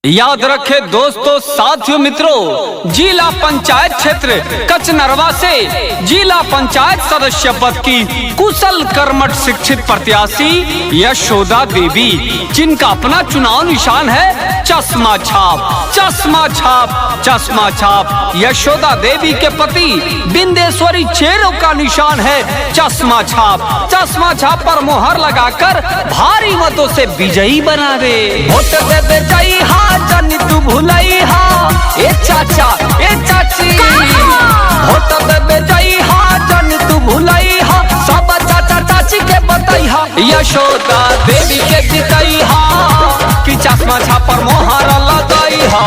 याद रखे दोस्तों, साथियों, मित्रों, जिला पंचायत क्षेत्र कचनरवा से जिला पंचायत सदस्य पद की कुशल कर्मठ शिक्षित प्रत्याशी यशोदा देवी, जिनका अपना चुनाव निशान है चश्मा छाप। चश्मा छाप, चश्मा छाप। यशोदा देवी के पति बिंदेश्वरी चेरो का निशान है चश्मा छाप। चश्मा छाप पर मोहर लगाकर भारी मतों से विजयी बनावे। वोट दे जाई हा जानी तू भुलाई हा, ए चाचा ए चाची, वोट दे जाई हा जानी तू भुलाई हा, सब चाचा चाची के बताई हा, यशोदा देवी के जिताई हा, कि चश्मा छाप पर मोहर लगाई हा।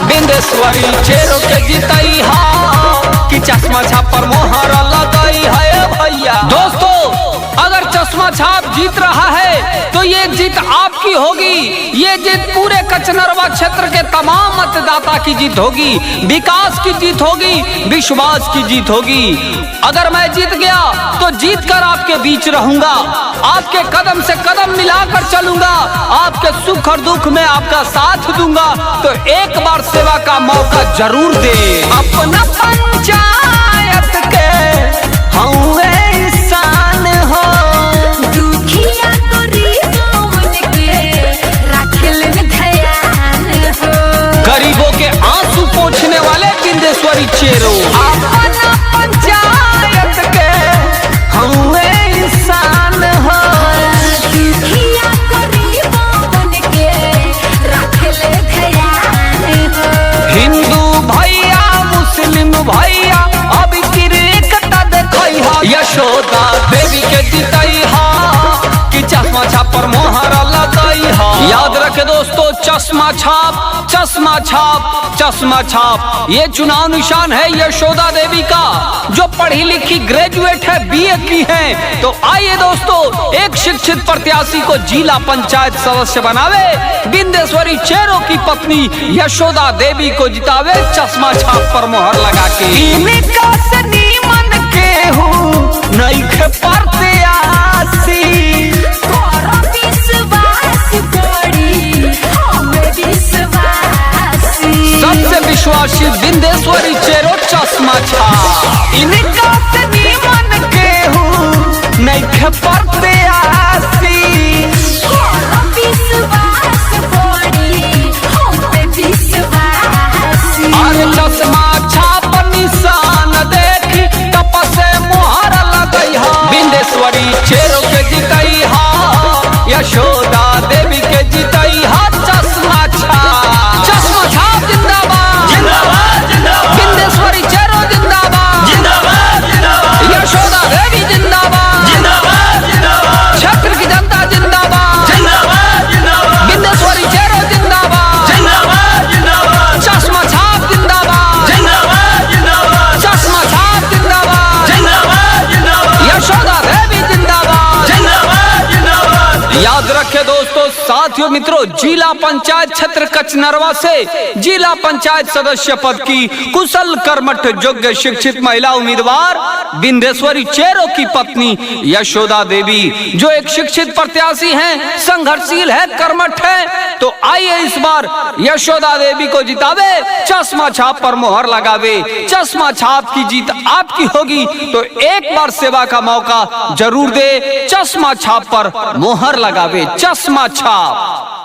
बिंदेश्वरी चेरो के जिताई हा, कि चश्मा छाप पर मोहर लगाई है भैया। दोस्तों, अगर चश्मा छाप जीत रहा है तो ये जीत आपकी होगी। ये जीत पूरे कचनरवा क्षेत्र के तमाम मतदाता की जीत होगी, विकास की जीत होगी, विश्वास की जीत होगी। अगर मैं जीत गया तो जीत कर आपके बीच रहूंगा, आपके कदम से कदम मिलाकर चलूंगा, आपके सुख और दुख में आपका साथ दूंगा। तो एक बार सेवा का मौका जरूर दे। अपना पंचायत के हूँ इंसान हो, दुखिया गरीबों के आंसू पोंछने वाले बिंदेश्वरी चेरो। अपना पंचायत के हूँ इंसान हो, दुखिया हिंदू भैया मुस्लिम भैया अब क्रिकेट देखई हा, यशोदा देवी के जिताई हा, कि चश्मा छाप पर मोहर लगाई हा। याद रखे दोस्तों, चश्मा छाप, चश्मा छाप, चश्मा छाप, ये चुनाव निशान है यशोदा देवी का, जो पढ़ी लिखी ग्रेजुएट है, बीए की है। तो आइए दोस्तों, एक शिक्षित प्रत्याशी को जिला पंचायत सदस्य बनावे, बिंदेश्वरी चेरो की पत्नी यशोदा देवी को जितावे चश्मा छाप पर मोहर लगा के। इनका से नीमन के हूँ नइखे प्रत्याशी, सबसे विश्वासी बिंदेश्वरी चेरो चश्मा छाप। इनका से नीमन के हूँ नइखे प्रत्याशी, अरे चश्मा छाप निशान देखी टप से मोहर लगई हा, बिंदेश्वरी चेरो के जिताई हा, यशोदा देवी के जिताई हा। चश्मा छाप, चश्मा छाप जिंदाबाद, जिंदाबाद, जिंदाबाद, बिंदेश्वरी चेरो जिंदाबाद, जिंदाबाद, जिंदाबाद, यशोदा देवी जिंदाबाद, जिंदाबाद, जिंदाबाद, क्षेत्र की जनता जिंदाबाद, जिंदाबाद, जिंदाबाद, बिंदेश्वरी चेरो जिंदाबाद, जिंदाबाद, जिंदाबाद, चश्मा छाप जिंदाबाद, जिंदाबाद, जिंदाबाद, चश्मा छाप जिंदाबाद, जिंदाबाद, जिंदाबाद, यशोदा देवी जिंदाबाद, जिंदाबाद, जिंदाबाद। याद रखे दोस्तों, साथियों, मित्रों, जिला पंचायत क्षेत्र कचनरवा से जिला पंचायत सदस्य पद की कुशल कर्मठ योग्य शिक्षित महिला उम्मीदवार बिंदेश्वरी चेरो की पत्नी यशोदा देवी, जो एक शिक्षित प्रत्याशी हैं, संघर्षशील है, कर्मठ है। तो आइए इस बार यशोदा देवी को जितावे, चश्मा छाप पर मोहर लगावे। चश्मा छाप की जीत आपकी होगी, तो एक बार सेवा का मौका जरूर दे, चश्मा छाप पर मोहर लगावे। चश्मा छाप।